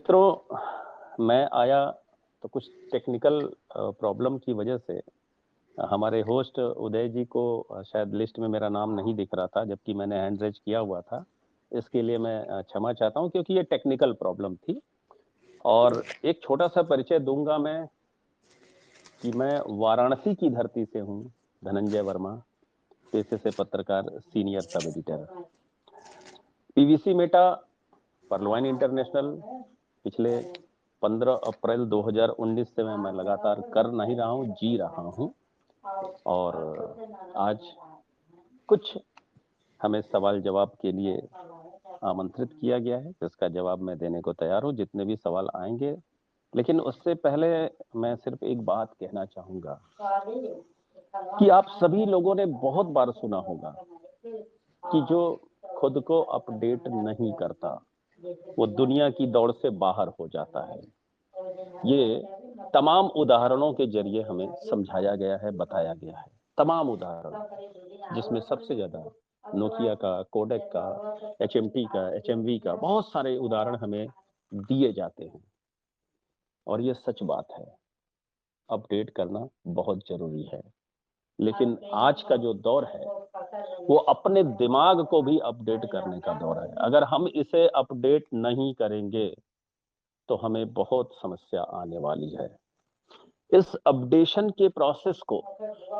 मित्रों, मैं आया तो कुछ टेक्निकल प्रॉब्लम की वजह से हमारे होस्ट उदय जी को शायद लिस्ट में मेरा नाम नहीं दिख रहा था, जबकि मैंने हैंड रेज किया हुआ था। इसके लिए मैं क्षमा चाहता हूं, क्योंकि ये टेक्निकल प्रॉब्लम थी। और एक छोटा सा परिचय दूंगा मैं कि मैं वाराणसी की धरती से हूं, धनंजय वर्मा, पेशे से पत्रकार, senior sub editor. PVC meta, परलवाइन इंटरनेशनल पिछले 15 अप्रैल 2019 से मैं लगातार कर नहीं रहा हूं, जी रहा हूं। और आज कुछ हमें सवाल जवाब के लिए आमंत्रित किया गया है, जिसका जवाब मैं देने को तैयार हूं, जितने भी सवाल आएंगे। लेकिन उससे पहले मैं सिर्फ एक बात कहना चाहूंगा कि आप सभी लोगों ने बहुत बार सुना होगा कि जो खुद को अपडेट नहीं करता वो दुनिया की दौड़ से बाहर हो जाता है। ये तमाम उदाहरणों के जरिए हमें समझाया गया है, बताया गया है। तमाम उदाहरण, जिसमें सबसे ज्यादा नोकिया का, कोडेक का, एचएमटी का, एचएमवी का, बहुत सारे उदाहरण हमें दिए जाते हैं। और ये सच बात है, अपडेट करना बहुत जरूरी है। लेकिन आज का जो दौर है वो अपने दिमाग को भी अपडेट करने का दौर है। अगर हम इसे अपडेट नहीं करेंगे तो हमें बहुत समस्या आने वाली है। इस अपडेशन के प्रोसेस को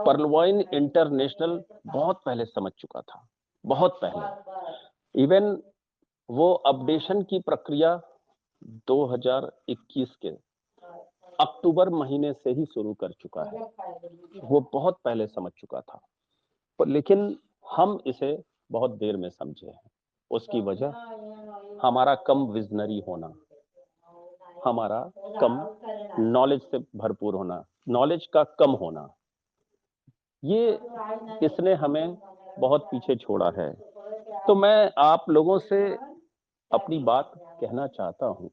परलवाइन इंटरनेशनल बहुत पहले समझ चुका था, बहुत पहले। इवन वो अपडेशन की प्रक्रिया 2021 के अक्टूबर महीने से ही शुरू कर चुका है। वो बहुत पहले समझ चुका था, पर लेकिन हम इसे बहुत देर में समझे हैं। उसकी वजह हमारा कम विजनरी होना, हमारा कम नॉलेज से भरपूर होना, नॉलेज का कम होना, ये इसने हमें बहुत पीछे छोड़ा है। तो मैं आप लोगों से अपनी बात कहना चाहता हूं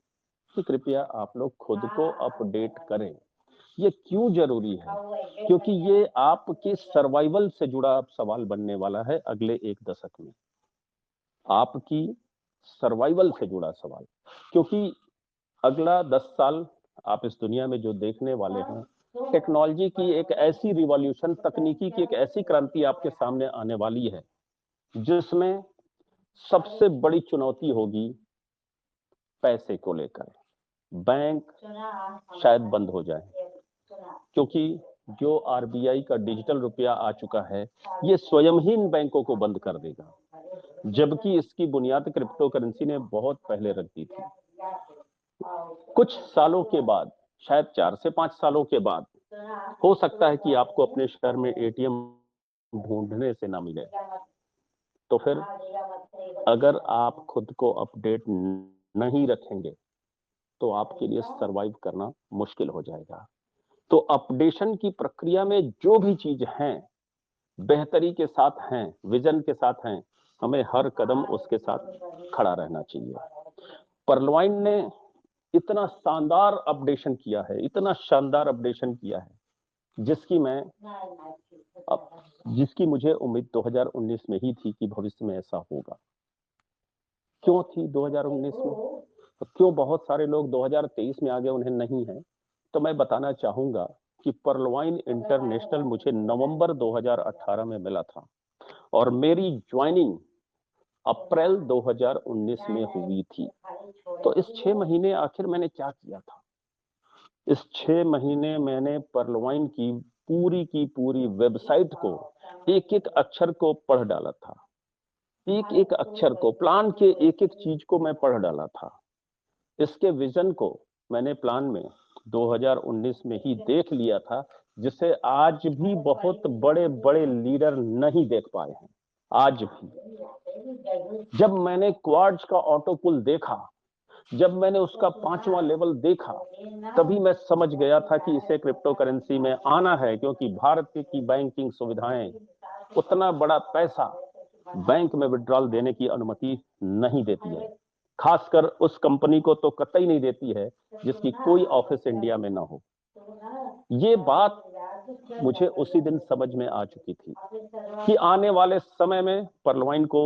कि कृपया आप लोग खुद को अपडेट करें। ये क्यों जरूरी है? क्योंकि ये आपके सर्वाइवल से जुड़ा सवाल बनने वाला है अगले एक दशक में। आपकी सर्वाइवल से जुड़ा सवाल, क्योंकि अगला 10 साल आप इस दुनिया में जो देखने वाले हैं, टेक्नोलॉजी की एक ऐसी रिवॉल्यूशन, तकनीकी की एक ऐसी क्रांति आपके सामने आने वाली है, जिसमें सबसे बड़ी चुनौती होगी पैसे को लेकर। बैंक शायद बंद हो जाए, क्योंकि जो आरबीआई का डिजिटल रुपया आ चुका है, ये स्वयं ही इन बैंकों को बंद कर देगा, जबकि इसकी बुनियाद क्रिप्टो करेंसी ने बहुत पहले रख दी थी। कुछ सालों के बाद, शायद 4 से 5 सालों के बाद, हो सकता है कि आपको अपने शहर में एटीएम ढूंढने से ना मिले। तो फिर अगर आप खुद को अपडेट नहीं रखेंगे तो आपके लिए सरवाइव करना मुश्किल हो जाएगा। तो अपडेशन की प्रक्रिया में जो भी चीज हैं, बेहतरी के साथ हैं, विजन के साथ हैं, हमें हर कदम उसके साथ खड़ा रहना चाहिए। परलवाइन ने इतना शानदार अपडेशन किया है, इतना शानदार अपडेशन किया है, जिसकी मुझे उम्मीद 2019 में ही थी कि भविष्य में ऐसा होगा। क्यों थी 2019 में? तो क्यों बहुत सारे लोग 2023 में आ गए, उन्हें नहीं है? तो मैं बताना चाहूंगा कि परलवाइन इंटरनेशनल मुझे नवंबर 2018 में मिला था और मेरी ज्वाइनिंग अप्रैल 2019 में हुई थी। तो इस 6 महीने आखिर मैंने क्या किया था? इस 6 महीने मैंने परलवाइन की पूरी वेबसाइट को, एक एक अक्षर को पढ़ डाला था। एक एक अक्षर को, प्लान के एक एक चीज को मैं पढ़ डाला था। इसके विजन को मैंने प्लान में 2019 में ही देख लिया था, जिसे आज भी बहुत बड़े बड़े लीडर नहीं देख पाए हैं। आज भी जब मैंने क्वार्ट्ज का ऑटो पुल देखा, जब मैंने उसका 5वां लेवल देखा, तभी मैं समझ गया था कि इसे क्रिप्टो करेंसी में आना है, क्योंकि भारत की बैंकिंग सुविधाएं उतना बड़ा पैसा बैंक में विड्रॉल देने की अनुमति नहीं देती है। खासकर उस कंपनी को तो कतई नहीं देती है जिसकी कोई ऑफिस इंडिया में ना हो। ये बात मुझे उसी दिन समझ में आ चुकी थी कि आने वाले समय में परलवाइन को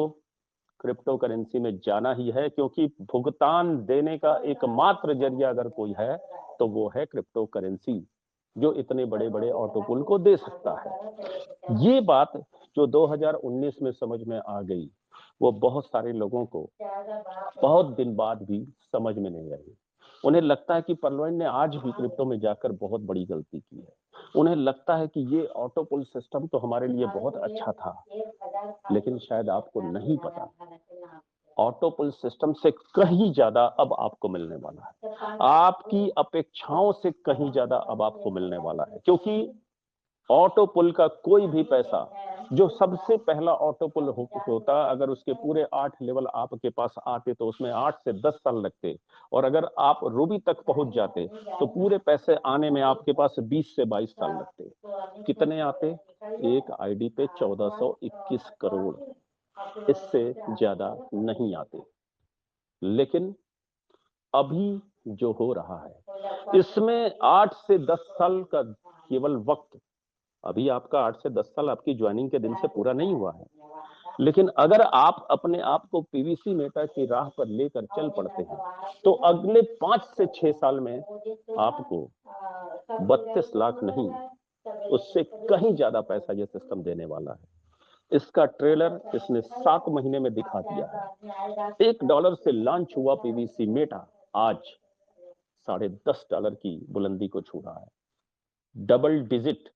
क्रिप्टो करेंसी में जाना ही है, क्योंकि भुगतान देने का एकमात्र जरिया अगर कोई है तो वो है क्रिप्टो करेंसी, जो इतने बड़े बड़े ऑटो पुल को दे सकता है। ये बात जो 2019 में समझ में आ गई, वो बहुत सारे लोगों को बहुत दिन बाद भी समझ में नहीं आई। उन्हें लगता है कि पर्लवाइन ने आज भी क्रिप्टो में जाकर बहुत बड़ी गलती की है। उन्हें लगता है कि ये ऑटो पुल सिस्टम तो हमारे लिए बहुत अच्छा था, लेकिन शायद आपको नहीं पता, ऑटो पुल सिस्टम से कहीं ज्यादा अब आपको मिलने वाला है, आपकी अपेक्षाओं से कहीं ज्यादा अब आपको मिलने वाला है। क्योंकि ऑटो पुल का कोई भी पैसा, जो सबसे पहला ऑटो पुल होता, अगर उसके पूरे 8 लेवल आपके पास आते तो उसमें 8 से 10 साल लगते, और अगर आप रूबी तक पहुंच जाते तो पूरे पैसे आने में आपके पास 20 से 22 साल लगते। कितने आते? एक आईडी पे 1421 करोड़, इससे ज्यादा नहीं आते। लेकिन अभी जो हो रहा है, इसमें 8 से 10 साल का केवल वक्त, अभी आपका 8 से 10 साल आपकी ज्वाइनिंग के दिन से पूरा नहीं हुआ है, लेकिन अगर आप अपने आप को पीवीसी मेटा की राह पर लेकर चल पड़ते हैं तो अगले 5 से 6 साल में आपको 32 लाख नहीं, उससे कहीं ज्यादा पैसा यह सिस्टम देने वाला है। इसका ट्रेलर इसने 7 महीने में दिखा दिया है। $1 से लॉन्च हुआ पीवीसी मेटा आज $10.5 की बुलंदी को छू रहा है, डबल डिजिट।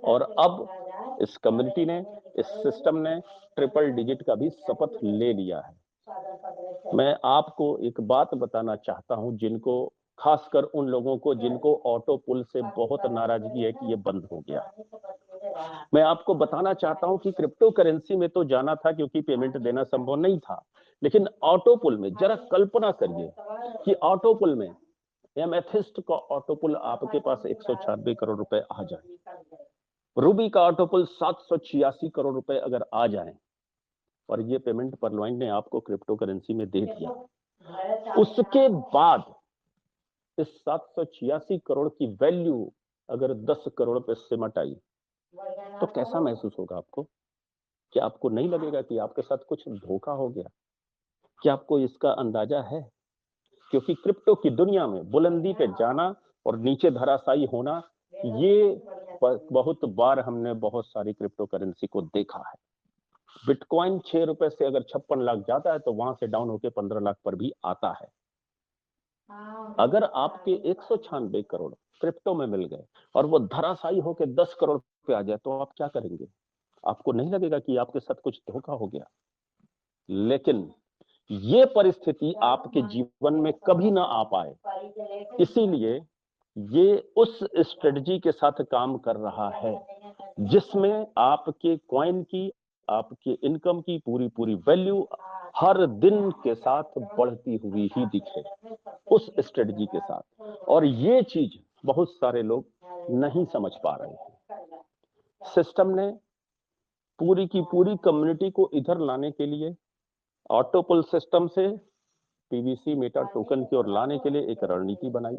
और अब इस कम्युनिटी ने, इस सिस्टम ने ट्रिपल डिजिट का भी शपथ ले लिया है। मैं आपको एक बात बताना चाहता हूं, जिनको, खासकर उन लोगों को जिनको ऑटो पुल से बहुत नाराजगी है कि ये बंद हो गया, मैं आपको बताना चाहता हूं कि क्रिप्टो करेंसी में तो जाना था क्योंकि पेमेंट देना संभव नहीं था, लेकिन ऑटो पुल में जरा कल्पना करिए कि ऑटो पुल में एमेथिस्ट का ऑटो पुल आपके पास 196 करोड़ रुपए आ जाए, रूबी का ऑटो पुल 786 करोड़ रुपए अगर आ जाए, और ये पेमेंट पर्लवाइन ने आपको क्रिप्टो करेंसी में दे दिया, उसके बाद इस 786 करोड़ की वैल्यू अगर 10 करोड़ पे सिमट आई तो कैसा महसूस होगा आपको? क्या आपको नहीं लगेगा कि आपके साथ कुछ धोखा हो गया? क्या आपको इसका अंदाजा है? क्योंकि क्रिप्टो की दुनिया में बुलंदी पे जाना और नीचे धराशायी होना, ये बहुत बार हमने बहुत सारी क्रिप्टो करेंसी को देखा है। बिटकॉइन 6 रुपए से अगर 56 लाख जाता है तो वहां से डाउन होकर 15 लाख पर भी आता है। अगर आपके 196 करोड़ क्रिप्टो में मिल गए और वो धराशायी होकर 10 करोड़ पे आ जाए तो आप क्या करेंगे? आपको नहीं लगेगा कि आपके साथ कुछ धोखा हो गया? लेकिन ये परिस्थिति आपके जीवन में कभी ना आ पाए, इसीलिए ये उस स्ट्रेटजी के साथ काम कर रहा है जिसमें आपके कॉइन की, आपके इनकम की पूरी पूरी वैल्यू हर दिन के साथ बढ़ती हुई ही दिखे, उस स्ट्रेटजी के साथ। और ये चीज बहुत सारे लोग नहीं समझ पा रहे हैं। सिस्टम ने पूरी की पूरी कम्युनिटी को इधर लाने के लिए ऑटो पुल सिस्टम से पीवीसी मेटा टोकन की ओर लाने के लिए एक रणनीति बनाई।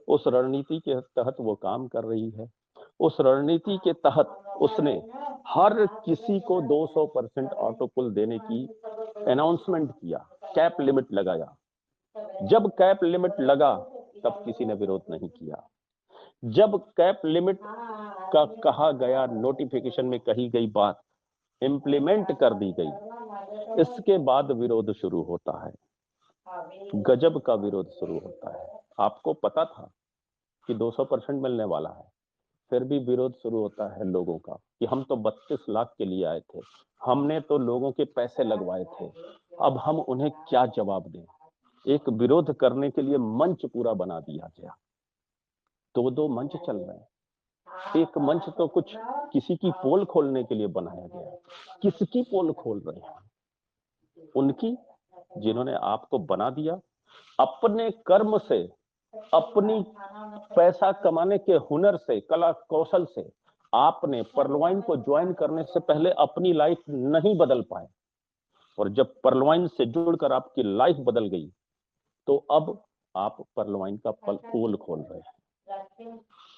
उस रणनीति के तहत वो काम कर रही है। उस रणनीति के तहत उसने हर किसी को 200% ऑटो पुल देने की अनाउंसमेंट किया, कैप लिमिट लगाया। जब कैप लिमिट लगा तब किसी ने विरोध नहीं किया। जब कैप लिमिट का कहा गया, नोटिफिकेशन में कही गई बात इंप्लीमेंट कर दी गई, इसके बाद विरोध शुरू होता है, गजब का विरोध शुरू होता है। आपको पता था कि 200% मिलने वाला है, फिर भी विरोध शुरू होता है लोगों का कि हम तो 32 लाख के लिए आए थे, हमने तो लोगों के पैसे लगवाए थे, अब हम उन्हें क्या जवाब दें। एक विरोध करने के लिए मंच पूरा बना दिया गया। दो मंच चल रहे हैं। एक मंच तो कुछ किसी की पोल खोलने के लिए बनाया गया। किसकी पोल खोल रहे हैं? उनकी, जिन्होंने आपको बना दिया। अपने कर्म से, अपनी पैसा कमाने के हुनर से, कला कौशल से आपने पर्लवाइन को ज्वाइन करने से पहले अपनी लाइफ नहीं बदल पाए, और जब पर्लवाइन से जुड़कर आपकी लाइफ बदल गई तो अब आप पर्लवाइन का पोल खोल रहे हैं।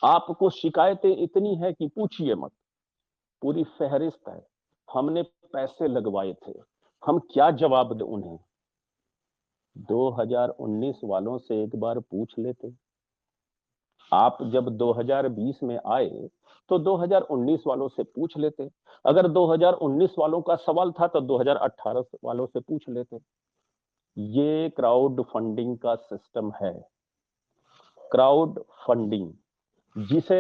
आपको शिकायतें इतनी है कि पूछिए मत, पूरी फहरिस्त है। हमने पैसे लगवाए थे, हम क्या जवाब दें उन्हें? 2019 वालों से एक बार पूछ लेते। आप जब 2020 में आए तो 2019 वालों से पूछ लेते। अगर 2019 वालों का सवाल था तो 2018 वालों से पूछ लेते। ये क्राउड फंडिंग का सिस्टम है। क्राउड फंडिंग, जिसे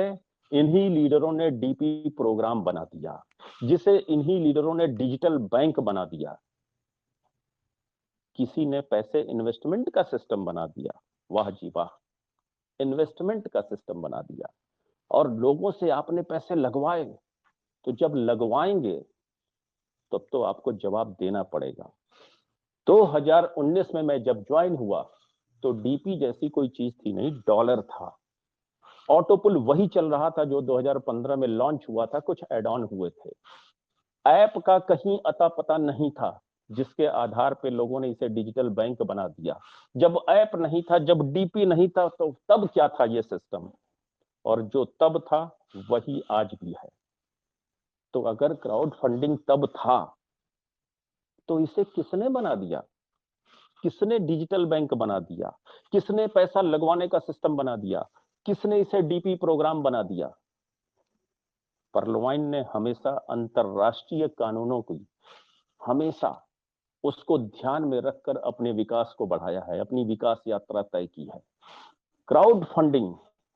इन्हीं लीडरों ने डीपी प्रोग्राम बना दिया, जिसे इन्हीं लीडरों ने डिजिटल बैंक बना दिया। किसी ने पैसे इन्वेस्टमेंट का सिस्टम बना दिया, वाह जी वाह, इन्वेस्टमेंट का सिस्टम बना दिया। और लोगों से आपने पैसे लगवाए, तो जब लगवाएंगे तब तो आपको जवाब देना पड़ेगा। 2019 में मैं जब ज्वाइन हुआ तो डीपी जैसी कोई चीज थी नहीं, डॉलर था। ऑटोपुल वही चल रहा था जो 2015 में लॉन्च हुआ था, कुछ एड ऑन हुए थे। ऐप का कहीं अता पता नहीं था, जिसके आधार पे लोगों ने इसे डिजिटल बैंक बना दिया। जब ऐप नहीं था, जब डीपी नहीं था, तो तब क्या था ये सिस्टम? और जो तब था वही आज भी है। तो अगर क्राउड फंडिंग तब था तो इसे किसने बना दिया? किसने डिजिटल बैंक बना दिया? किसने पैसा लगवाने का सिस्टम बना दिया? किसने इसे डीपी प्रोग्राम बना दिया? पर्लवाइन ने हमेशा अंतरराष्ट्रीय कानूनों की, हमेशा उसको ध्यान में रखकर अपने विकास को बढ़ाया है, अपनी विकास यात्रा तय की है। क्राउड फंडिंग,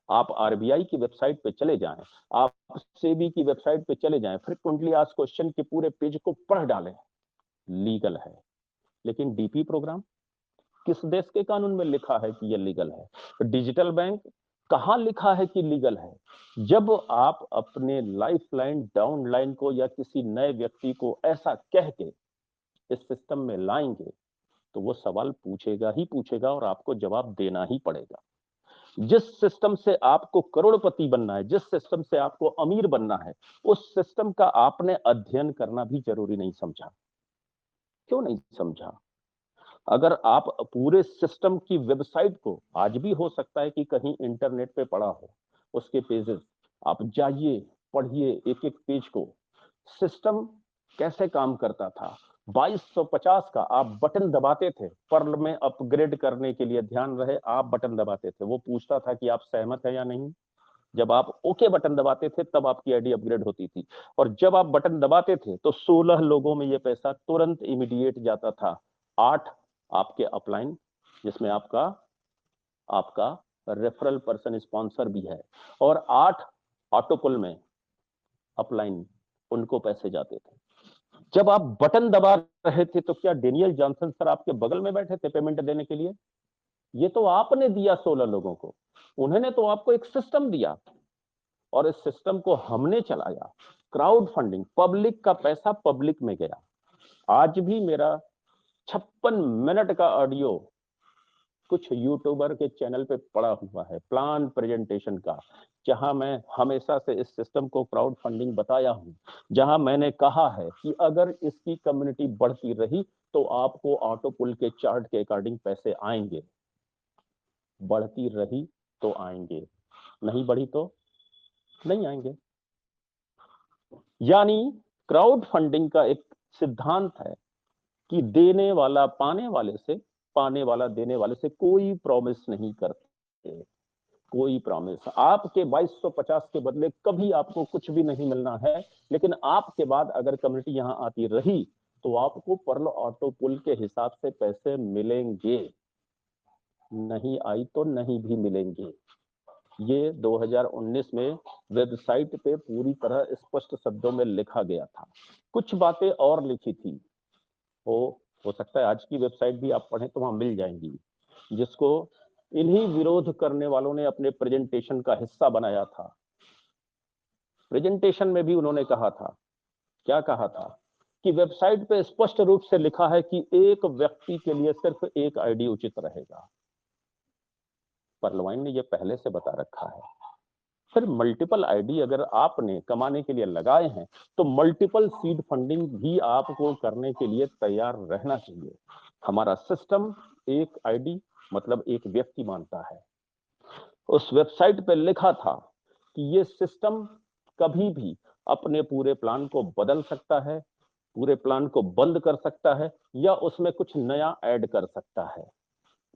आप आरबीआई की वेबसाइट पे चले जाएं, आप सेबी की वेबसाइट पे चले जाएं, फ्रीक्वेंटली आस्क्ड क्वेश्चन के पूरे पेज को पढ़ डालें, लीगल है। लेकिन डीपी प्रोग्राम किस देश के कानून में लिखा है कि यह लीगल है? डिजिटल बैंक कहां लिखा है कि लीगल है? जब आप अपने लाइफलाइन डाउनलाइन को या किसी नए व्यक्ति को ऐसा कह के इस सिस्टम में लाएंगे तो वो सवाल पूछेगा ही पूछेगा और आपको जवाब देना ही पड़ेगा। जिस सिस्टम से आपको करोड़पति बनना है, जिस सिस्टम से आपको अमीर बनना है, उस सिस्टम का आपने अध्ययन करना भी जरूरी नहीं समझा। क्यों नहीं समझा? अगर आप पूरे सिस्टम की वेबसाइट को, आज भी हो सकता है कि कहीं इंटरनेट पे पड़ा हो, उसके पेजेस आप जाइए, पढ़िए एक एक पेज को। सिस्टम कैसे काम करता था? 2250 का आप बटन दबाते थे पर्ल में अपग्रेड करने के लिए, ध्यान रहे आप बटन दबाते थे, वो पूछता था कि आप सहमत है या नहीं। जब आप ओके बटन दबाते थे तब आपकी आईडी अपग्रेड होती थी। और जब आप बटन दबाते थे तो 16 लोगों में ये पैसा तुरंत इमीडिएट जाता था। 8 आपके अपलाइन, जिसमें आपका आपका रेफरल पर्सन स्पॉन्सर भी है, और 8 ऑटोपुल में अपलाइन, उनको पैसे जाते थे। जब आप बटन दबा रहे थे तो क्या डेनियल जॉनसन सर आपके बगल में बैठे थे पेमेंट देने के लिए? ये तो आपने दिया 16 लोगों को, उन्होंने तो आपको एक सिस्टम दिया और इस सिस्टम को हमने चलाया। क्राउड फंडिंग, पब्लिक का पैसा पब्लिक में गया। आज भी मेरा 56 मिनट का ऑडियो कुछ यूट्यूबर के चैनल पे पड़ा हुआ है, प्लान प्रेजेंटेशन का, जहां मैं हमेशा से इस सिस्टम को क्राउड फंडिंग बताया हूं, जहां मैंने कहा है कि अगर इसकी कम्युनिटी बढ़ती रही तो आपको ऑटो पुल के चार्ट के अकॉर्डिंग पैसे आएंगे। बढ़ती रही तो आएंगे, नहीं बढ़ी तो नहीं आएंगे। यानी क्राउड फंडिंग का एक सिद्धांत है कि देने वाला पाने वाले से, पाने वाला देने वाले से कोई प्रॉमिस नहीं करते। कोई प्रॉमिस, आपके 2250 के बदले कभी आपको कुछ भी नहीं मिलना है। लेकिन आपके बाद अगर कम्युनिटी यहां आती रही तो आपको पर्ल ऑटो पुल के हिसाब से पैसे मिलेंगे, नहीं आई तो नहीं भी मिलेंगे। ये 2019 में वेबसाइट पे पूरी तरह स्पष्ट शब्दों में लिखा गया था। कुछ बातें और लिखी थी, हो सकता है आज की वेबसाइट भी आप पढ़ें तो वहां मिल जाएंगी, जिसको इन्हीं विरोध करने वालों ने अपने प्रेजेंटेशन का हिस्सा बनाया था। प्रेजेंटेशन में भी उन्होंने कहा था, क्या कहा था कि वेबसाइट पे स्पष्ट रूप से लिखा है कि एक व्यक्ति के लिए सिर्फ एक आईडी उचित रहेगा। पर्लवाइन ने यह पहले से बता रखा है। फिर मल्टीपल आईडी अगर आपने कमाने के लिए लगाए हैं तो मल्टीपल सीड फंडिंग भी आपको करने के लिए तैयार रहना चाहिए। हमारा सिस्टम एक आईडी मतलब एक व्यक्ति मानता है। उस वेबसाइट पे लिखा था कि ये सिस्टम कभी भी अपने पूरे प्लान को बदल सकता है, पूरे प्लान को बंद कर सकता है या उसमें कुछ नया ऐड कर सकता है।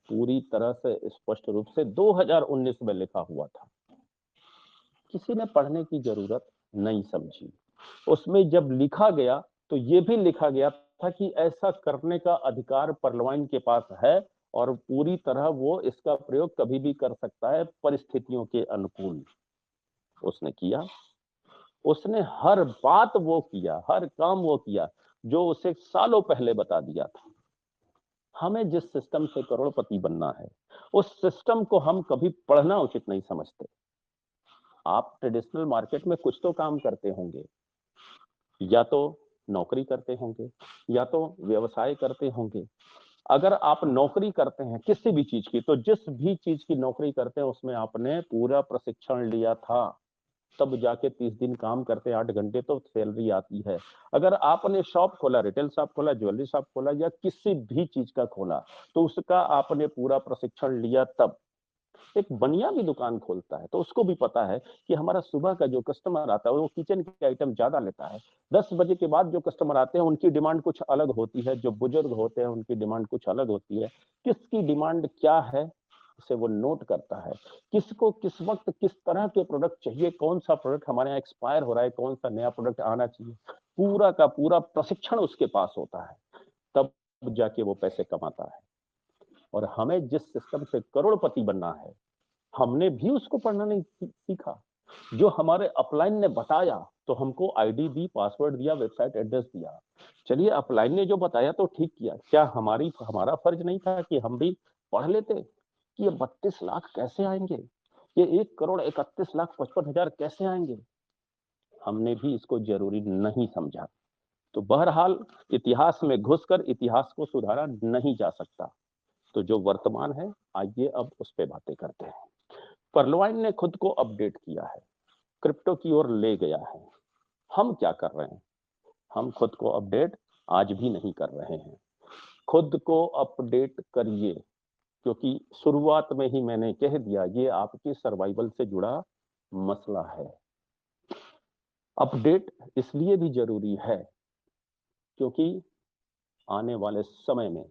पूरी तरह से स्पष्ट रूप से 2019 में लिखा हुआ था। किसी ने पढ़ने की जरूरत नहीं समझी। उसमें जब लिखा गया तो ये भी लिखा गया था कि ऐसा करने का अधिकार पर्लवाइन के पास है और पूरी तरह वो इसका प्रयोग कभी भी कर सकता है परिस्थितियों के अनुकूल। उसने किया, उसने हर बात वो किया, हर काम वो किया जो उसे सालों पहले बता दिया था। हमें जिस सिस्टम से करोड़पति बनना है, उस सिस्टम को हम कभी पढ़ना उचित नहीं समझते। आप ट्रेडिशनल मार्केट में कुछ तो काम करते होंगे, या तो नौकरी करते होंगे या तो व्यवसाय करते होंगे। अगर आप नौकरी करते हैं किसी भी चीज की, तो जिस भी चीज की नौकरी करते हैं उसमें आपने पूरा प्रशिक्षण लिया था, तब जाके 30 दिन काम करते 8 घंटे तो सैलरी आती है। अगर आपने शॉप खोला, रिटेल शॉप खोला, ज्वेलरी शॉप खोला या किसी भी चीज का खोला, तो उसका आपने पूरा प्रशिक्षण लिया तब। एक बनिया भी दुकान खोलता है तो उसको भी पता है कि हमारा सुबह का जो कस्टमर आता है वो किचन के आइटम ज्यादा लेता है। 10 बजे के बाद जो कस्टमर आते हैं उनकी डिमांड कुछ अलग होती है, जो बुजुर्ग होते हैं उनकी डिमांड कुछ अलग होती है। किसकी डिमांड क्या है उसे वो नोट करता है। किसको किस वक्त किस तरह के प्रोडक्ट चाहिए, कौन सा प्रोडक्ट हमारे यहाँ एक्सपायर हो रहा है, कौन सा नया प्रोडक्ट आना चाहिए, पूरा का पूरा प्रशिक्षण उसके पास होता है। तब जाके वो पैसे कमाता है। और हमें जिस सिस्टम से करोड़पति बनना है, हमने भी उसको पढ़ना नहीं सीखा। जो हमारे अपलाइन ने बताया तो हमको आईडी दी, पासवर्ड दिया, वेबसाइट एड्रेस दिया। चलिए अपलाइन ने जो बताया तो ठीक किया, क्या हमारा फर्ज नहीं था कि हम भी पढ़ लेते कि ये 32 लाख कैसे आएंगे, ये 1,31,55,000 कैसे आएंगे। हमने भी इसको जरूरी नहीं समझा। तो बहरहाल इतिहास में घुसकर इतिहास को सुधारा नहीं जा सकता। तो जो वर्तमान है, आइए अब उस पर बातें करते हैं। पर्लवाइन ने खुद को अपडेट किया है, क्रिप्टो की ओर ले गया है। हम क्या कर रहे हैं? हम खुद को अपडेट आज भी नहीं कर रहे हैं। खुद को अपडेट करिए, क्योंकि शुरुआत में ही मैंने कह दिया ये आपके सर्वाइवल से जुड़ा मसला है। अपडेट इसलिए भी जरूरी है क्योंकि आने वाले समय में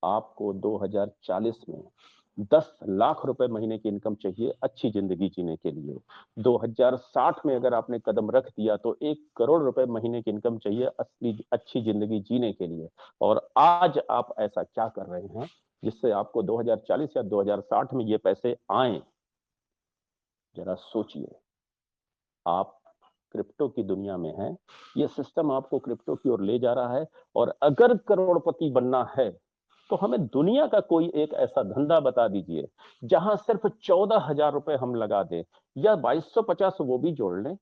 आपको 2040 में 10 लाख रुपए महीने की इनकम चाहिए अच्छी जिंदगी जीने के लिए। 2060 में अगर आपने कदम रख दिया तो 1 करोड़ रुपए महीने की इनकम चाहिए असली अच्छी जिंदगी जीने के लिए। और आज आप ऐसा क्या कर रहे हैं जिससे आपको 2040 या 2060 में ये पैसे आए? जरा सोचिए। आप क्रिप्टो की दुनिया में हैं, ये सिस्टम आपको क्रिप्टो की ओर ले जा रहा है। और अगर करोड़पति बनना है तो हमें दुनिया का कोई एक ऐसा धंधा बता दीजिए जहां सिर्फ 14,000 रुपए हम लगा दें, या 2250 वो भी जोड़ लें।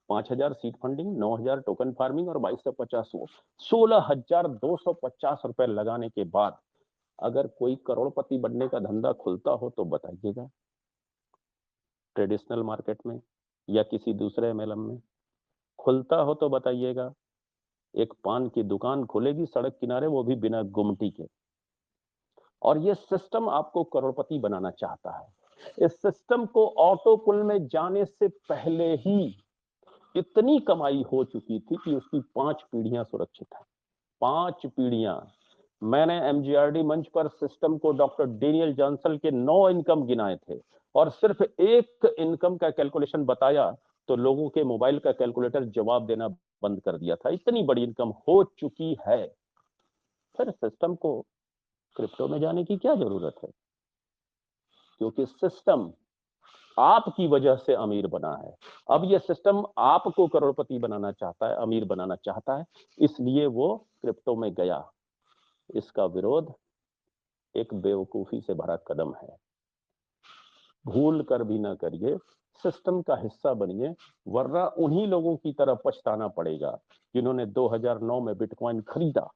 5,000 सीड फंडिंग, 9,000 टोकन फार्मिंग और 2250 वो 16,250 रुपए लगाने के बाद अगर कोई करोड़पति बनने का धंधा खुलता हो तो बताइएगा। ट्रेडिशनल मार्केट में या किसी दूसरे एमएलएम में खुलता हो तो बताइएगा। एक पान की दुकान खुलेगी सड़क किनारे, वो भी बिना गुमटी के। और ये सिस्टम आपको करोड़पति बनाना चाहता है। इस सिस्टम को ऑटो पुल में जाने से पहले ही इतनी कमाई हो चुकी थी कि उसकी 5 पीढ़ियां सुरक्षित है। 5 पीढ़ियां। मैंने एमजीआरडी मंच पर सिस्टम को डॉक्टर डेनियल जॉनसन के 9 इनकम गिनाए थे और सिर्फ एक इनकम का कैलकुलेशन बताया तो लोगों के मोबाइल का कैलकुलेटर जवाब देना बंद कर दिया था। इतनी बड़ी इनकम हो चुकी है। फिर सिस्टम को क्रिप्टो में जाने की क्या जरूरत है? क्योंकि सिस्टम आपकी वजह से अमीर बना है। अब यह सिस्टम आपको करोड़पति बनाना चाहता है, अमीर बनाना चाहता है, इसलिए वो क्रिप्टो में गया। इसका विरोध एक बेवकूफी से भरा कदम है। भूल कर भी ना करिए, सिस्टम का हिस्सा बनिए, वरना उन्हीं लोगों की तरह पछताना पड़ेगा जिन्होंने 2009 में बिटकॉइन खरीदा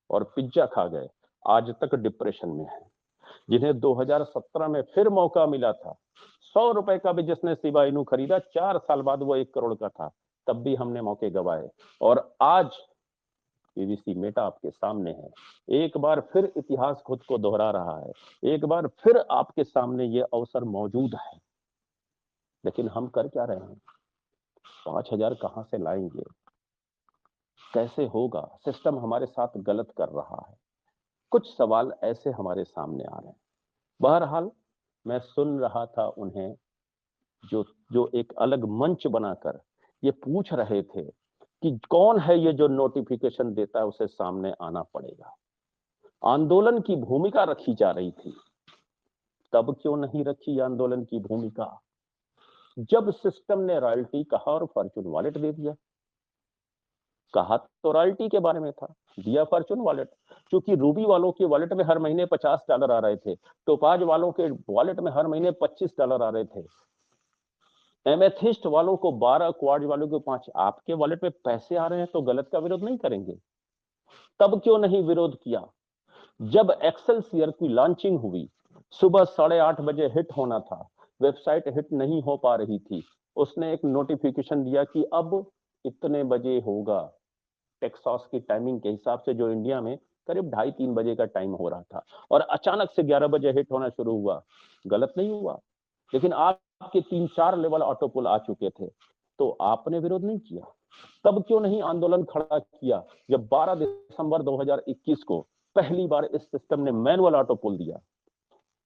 और पिज्जा खा गए, आज तक डिप्रेशन में है। जिन्हें 2017 में फिर मौका मिला था, 100 रुपए का भी जिसने शिबा इनू खरीदा, 4 साल बाद वो 1 करोड़ का था, तब भी हमने मौके गवाए। और आज पीवीसी मेटा आपके सामने है। एक बार फिर इतिहास खुद को दोहरा रहा है। एक बार फिर आपके सामने ये अवसर मौजूद है। लेकिन हम कर क्या रहे हैं? 5,000 कहां से लाएंगे? कैसे होगा? सिस्टम हमारे साथ गलत कर रहा है। कुछ सवाल ऐसे हमारे सामने आ रहे हैं। बहरहाल मैं सुन रहा था उन्हें, जो जो एक अलग मंच बनाकर ये पूछ रहे थे कि कौन है ये जो नोटिफिकेशन देता है, उसे सामने आना पड़ेगा। आंदोलन की भूमिका रखी जा रही थी। तब क्यों नहीं रखी आंदोलन की भूमिका? जब सिस्टम ने रॉयल्टी कहा और फॉर्च्यून वॉलेट दे दिया। कहा तो रॉयल्टी के बारे में था, दिया फॉर्च्यून वॉलेट। क्योंकि रूबी वालों के वॉलेट में हर महीने $50 आ रहे थे, टोपाज वालों के वॉलेट में हर महीने $25 आ रहे थे, एमेथिस्ट वालों को 12, क्वार्ट्ज वालों को 5। आपके वॉलेट में पैसे आ रहे हैं तो गलत का विरोध नहीं करेंगे। तब क्यों नहीं विरोध किया? जब एक्सेलसियर की लॉन्चिंग हुई, सुबह 8:30 बजे हिट होना था, वेबसाइट हिट नहीं हो पा रही थी, उसने एक नोटिफिकेशन दिया कि अब इतने बजे होगा। टेक्सास की टाइमिंग के हिसाब से, जो इंडिया में करीब 2:30-3 बजे का टाइम हो रहा था, और अचानक से 11 बजे हिट होना शुरू हुआ। गलत नहीं हुआ, लेकिन आपके 3-4 लेवल ऑटोपुल आ चुके थे, तो आपने विरोध नहीं किया। तब क्यों नहीं आंदोलन खड़ा किया जब 12 दिसंबर 2021 को पहली बार इस सिस्टम ने मैनुअल ऑटोपुल दिया?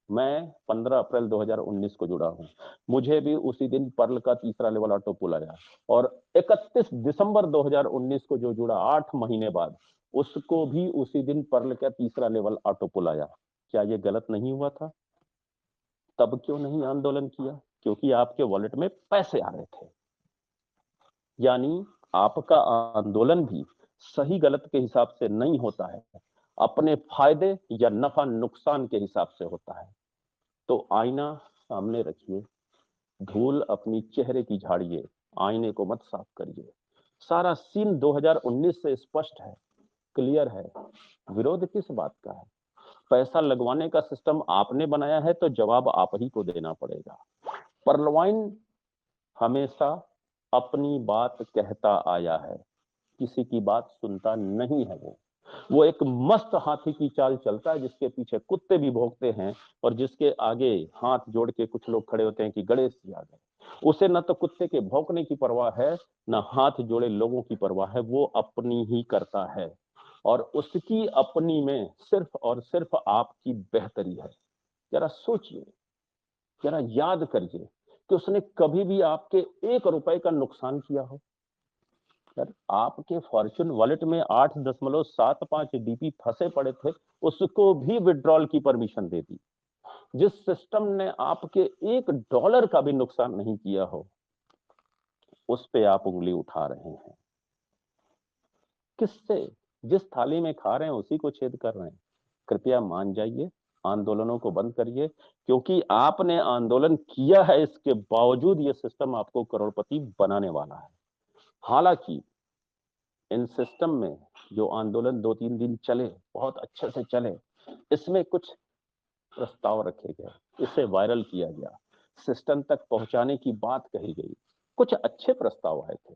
मैं 15 अप्रैल 2019 को जुड़ा हूं, मुझे भी उसी दिन पर्ल का तीसरा लेवल ऑटोपुल आया, और 31 दिसंबर 2019 को जो जुड़ा 8 महीने बाद, उसको भी उसी दिन पर्ल का तीसरा लेवल ऑटोपुल आया। क्या ये गलत नहीं हुआ था? तब क्यों नहीं आंदोलन किया? क्योंकि आपके वॉलेट में पैसे आ रहे थे। यानी आपका आंदोलन भी सही गलत के हिसाब से नहीं होता है, अपने फायदे या नफा नुकसान के हिसाब से होता है। तो आईना सामने रखिए, धूल अपनी चेहरे की झाड़िए, आईने को मत साफ करिए। सारा सीन 2019 से स्पष्ट है, क्लियर है। विरोध किस बात का है? पैसा लगवाने का सिस्टम आपने बनाया है तो जवाब आप ही को देना पड़ेगा। पर्लवाइन हमेशा अपनी बात कहता आया है, किसी की बात सुनता नहीं है। वो एक मस्त हाथी की चाल चलता है, जिसके पीछे कुत्ते भी भौंकते हैं, और जिसके आगे हाथ जोड़ के कुछ लोग खड़े होते हैं कि गणेश जी आ गए। उसे न तो कुत्ते के भौंकने की परवाह है, न हाथ जोड़े लोगों की परवाह है, वो अपनी ही करता है, और उसकी अपनी में सिर्फ और सिर्फ आपकी बेहतरी है। जरा सोचिए, जरा याद करिए कि उसने कभी भी आपके 1 रुपए का नुकसान किया हो? सर, आपके फॉर्च्यून वॉलेट में 8.75 डीपी फंसे पड़े थे, उसको भी विड्रॉल की परमिशन दे दी। जिस सिस्टम ने आपके $1 का भी नुकसान नहीं किया हो, उस पे आप उंगली उठा रहे हैं। किससे? जिस थाली में खा रहे हैं उसी को छेद कर रहे हैं। कृपया मान जाइए, आंदोलनों को बंद करिए, क्योंकि आपने आंदोलन किया है, इसके बावजूद ये सिस्टम आपको करोड़पति बनाने वाला है। हालांकि इन सिस्टम में जो आंदोलन 2-3 दिन चले, बहुत अच्छे से चले, इसमें कुछ प्रस्ताव रखे गए, इसे वायरल किया गया, सिस्टम तक पहुंचाने की बात कही गई। कुछ अच्छे प्रस्ताव आए थे,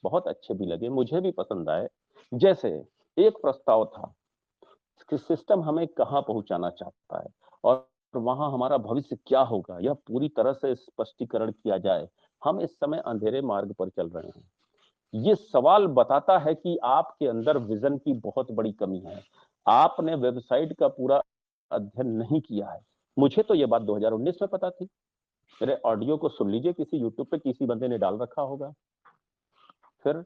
बहुत अच्छे भी लगे, मुझे भी पसंद आए। जैसे एक प्रस्ताव था कि सिस्टम हमें कहां पहुंचाना चाहता है और वहां हमारा भविष्य क्या होगा, यह पूरी तरह से स्पष्टीकरण किया जाए। हम इस समय अंधेरे मार्ग पर चल रहे हैं। ये सवाल बताता है कि आपके अंदर विजन की बहुत बड़ी कमी है। आपने वेबसाइट का पूरा अध्ययन नहीं किया है। मुझे तो ये बात 2019 में पता थी। मेरे ऑडियो को सुन लीजिए, किसी यूट्यूब पे किसी बंदे ने डाल रखा होगा। फिर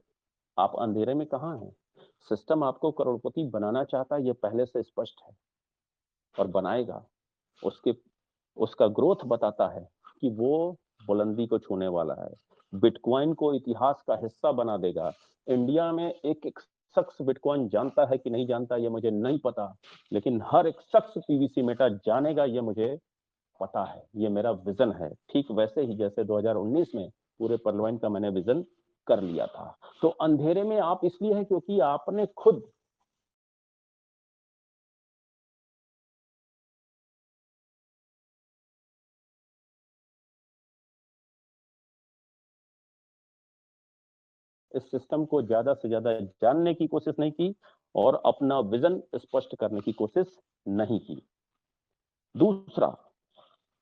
आप अंधेरे में कहां हैं? सिस्टम आपको करोड़पति बनाना चाहता है, ये पहले से स्पष्ट है, और बनाएगा। उसके उसका ग्रोथ बताता है कि वो बुलंदी को छूने वाला है। बिटकॉइन को इतिहास का हिस्सा बना देगा। इंडिया में एक एक शख्स बिटकॉइन जानता है कि नहीं जानता, ये मुझे नहीं पता, लेकिन हर एक शख्स पीवीसी मेटा जानेगा, ये मुझे पता है। ये मेरा विजन है, ठीक वैसे ही जैसे 2019 में पूरे पर्लवाइन का मैंने विजन कर लिया था। तो अंधेरे में आप इसलिए हैं क्योंकि आपने खुद इस सिस्टम को ज्यादा से ज्यादा जानने की कोशिश नहीं की, और अपना विजन स्पष्ट करने की कोशिश नहीं की। दूसरा,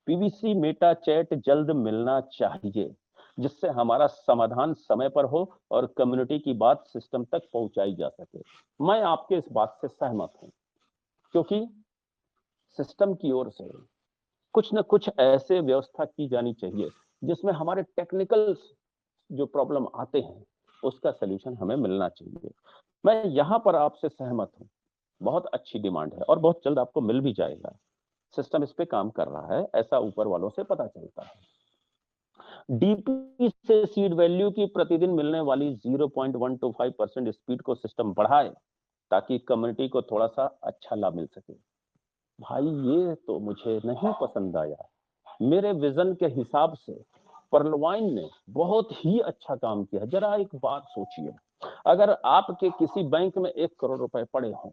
पीवीसी मेटा चैट जल्द मिलना चाहिए। जिससे हमारा समाधान समय पर हो और कम्युनिटी की बात सिस्टम तक पहुंचाई जा सके। मैं आपके इस बात से सहमत हूं, क्योंकि सिस्टम की ओर से कुछ न कुछ ऐसे व्यवस्था की जानी चाहिए जिसमें हमारे टेक्निकल जो प्रॉब्लम आते हैं उसका सलूशन हमें मिलना चाहिए। मैं यहां पर आपसे सहमत हूं, बहुत अच्छी डिमांड है और बहुत जल्द आपको मिल भी जाएगा। सिस्टम इस पे काम कर रहा है, ऐसा ऊपर वालों से पता चलता है। डीपी से सीड वैल्यू की प्रतिदिन मिलने वाली 0.125% स्पीड को सिस्टम बढ़ाए ताकि कम्युनिटी को थोड़ा सा अच्छा लाभ मिल सके। भाई ये तो मुझे नहीं पसंद आया। मेरे विजन के हिसाब से पर्लवाइन ने बहुत ही अच्छा काम किया। जरा एक बात सोचिए, अगर आपके किसी बैंक में 1 करोड़ रुपए पड़े हों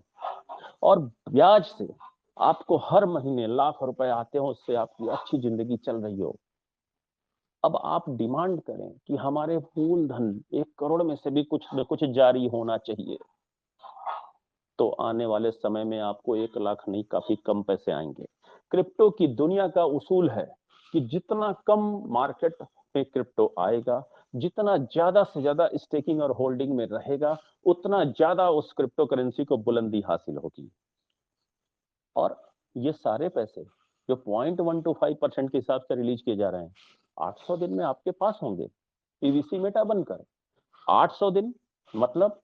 और ब्याज से आपको हर महीने लाख रुपए आते हो, उससे आपकी अच्छी जिंदगी चल रही हो, अब आप डिमांड करें कि हमारे मूलधन 1 करोड़ में से भी कुछ न कुछ जारी होना चाहिए, तो आने वाले समय में आपको 1 लाख नहीं, काफी कम पैसे आएंगे। क्रिप्टो की दुनिया का उसूल है कि जितना कम मार्केट में क्रिप्टो आएगा, जितना ज्यादा से ज्यादा स्टेकिंग और होल्डिंग में रहेगा, उतना ज्यादा उस क्रिप्टो करेंसी को बुलंदी हासिल होगी। और ये सारे पैसे जो 0.125% के हिसाब से रिलीज किए जा रहे हैं, 800 दिन में आपके पास होंगे पीवीसी मेटा बनकर। 800 दिन मतलब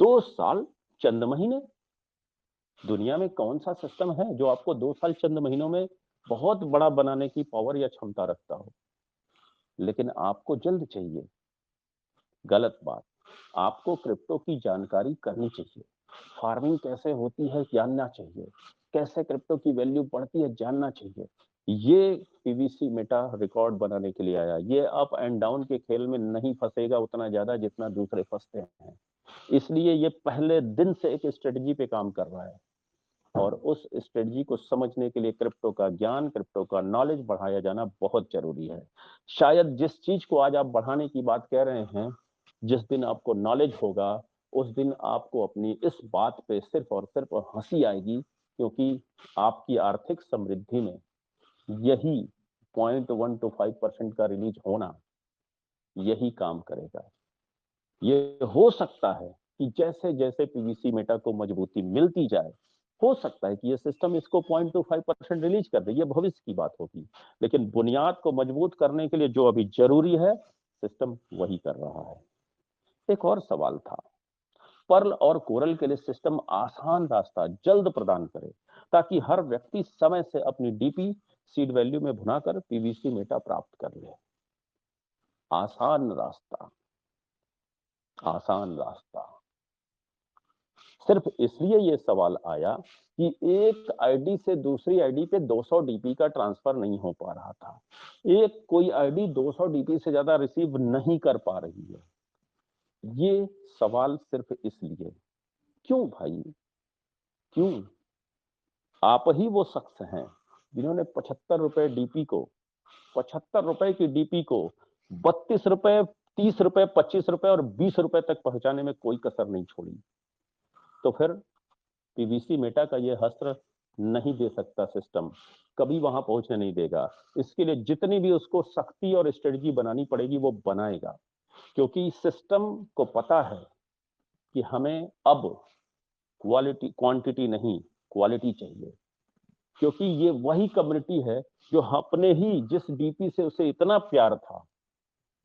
2 साल चंद महीने। दुनिया में कौन सा सिस्टम है जो आपको 2 साल चंद महीनों में बहुत बड़ा बनाने की पावर या क्षमता रखता हो? लेकिन आपको जल्द चाहिए। गलत बात। आपको क्रिप्टो की जानकारी करनी चाहिए, फार्मिंग कैसे होती है जानना चाहिए, कैसे क्रिप्टो की वैल्यू बढ़ती है जानना चाहिए। ये पीवीसी मेटा रिकॉर्ड बनाने के लिए आया। ये अप एंड डाउन के खेल में नहीं फंसेगा उतना ज्यादा जितना दूसरे फंसते हैं। इसलिए ये पहले दिन से एक स्ट्रेटजी पे काम कर रहा है और उस स्ट्रेटजी को समझने के लिए क्रिप्टो का ज्ञान, क्रिप्टो का नॉलेज बढ़ाया जाना बहुत जरूरी है। शायद जिस चीज को आज आप बढ़ाने की बात कह रहे हैं, जिस दिन आपको नॉलेज होगा उस दिन आपको अपनी इस बात पे सिर्फ और सिर्फ हंसी आएगी, क्योंकि आपकी आर्थिक समृद्धि में यही 0.125% का रिलीज होना यही काम करेगा। ये हो सकता है कि जैसे जैसे पीवीसी मेटा को मजबूती मिलती जाए, हो सकता है कि ये सिस्टम इसको 0.25% रिलीज कर दे, ये भविष्य की बात होगी। लेकिन बुनियाद को मजबूत करने के लिए जो अभी जरूरी है, सिस्टम वही कर रहा है। एक और सवाल था, पर्ल और कोरल के लिए सिस्टम आसान रास्ता जल्द प्रदान करे ताकि हर व्यक्ति समय से अपनी डीपी सीड वैल्यू में भुनाकर पीवीसी मेटा प्राप्त कर ले। आसान रास्ता, आसान रास्ता। सिर्फ इसलिए ये सवाल आया कि एक आईडी से दूसरी आईडी पे 200 डीपी का ट्रांसफर नहीं हो पा रहा था। एक कोई आईडी 200 डीपी से ज्यादा रिसीव नहीं कर पा रही है। ये सवाल सिर्फ इसलिए। क्यों भाई, क्यों? आप ही वो शख्स हैं जिन्होंने 75 रुपए डीपी को, 75 रुपए की डीपी को 32 रुपए, 30 रुपए, 25 रुपए और 20 रुपए तक पहुंचाने में कोई कसर नहीं छोड़ी। तो फिर पीवीसी मेटा का ये हस्त्र नहीं दे सकता सिस्टम, कभी वहां पहुंचने नहीं देगा। इसके लिए जितनी भी उसको सख्ती और स्ट्रेटजी बनानी पड़ेगी वो बनाएगा, क्योंकि सिस्टम को पता है कि हमें अब क्वालिटी, क्वांटिटी नहीं क्वालिटी चाहिए। क्योंकि ये वही कम्युनिटी है जो अपने ही जिस डीपी से उसे इतना प्यार था,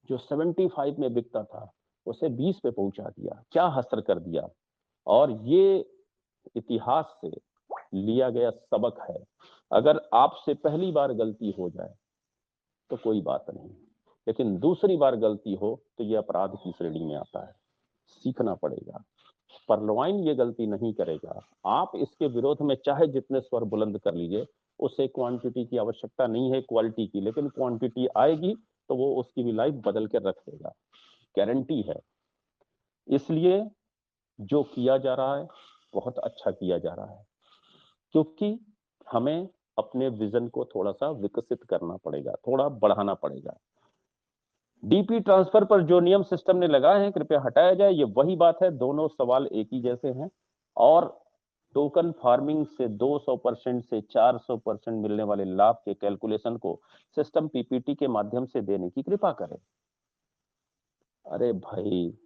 जो 75 में बिकता था, उसे 20 पे पहुंचा दिया। क्या हस्त्र कर दिया। और ये इतिहास से लिया गया सबक है। अगर आपसे पहली बार गलती हो जाए तो कोई बात नहीं, लेकिन दूसरी बार गलती हो तो यह अपराध की श्रेणी में आता है, सीखना पड़ेगा। पर्लवाइन ये गलती नहीं करेगा। आप इसके विरोध में चाहे जितने स्वर बुलंद कर लीजिए, उसे क्वांटिटी की आवश्यकता नहीं है, क्वालिटी की। लेकिन क्वांटिटी आएगी तो वो उसकी भी लाइफ बदल कर रख देगा, गारंटी है। इसलिए जो किया जा रहा है बहुत अच्छा किया जा रहा है, क्योंकि हमें अपने विजन को थोड़ा सा विकसित करना पड़ेगा, थोड़ा बढ़ाना पड़ेगा। डीपी ट्रांसफर पर जो नियम सिस्टम ने लगाए हैं कृपया हटाया जाए, ये वही बात है। दोनों सवाल एक ही जैसे हैं और टोकन फार्मिंग से 200% से 400% मिलने वाले लाभ के कैलकुलेशन को सिस्टम पीपीटी के माध्यम से देने की कृपा करें। अरे भाई,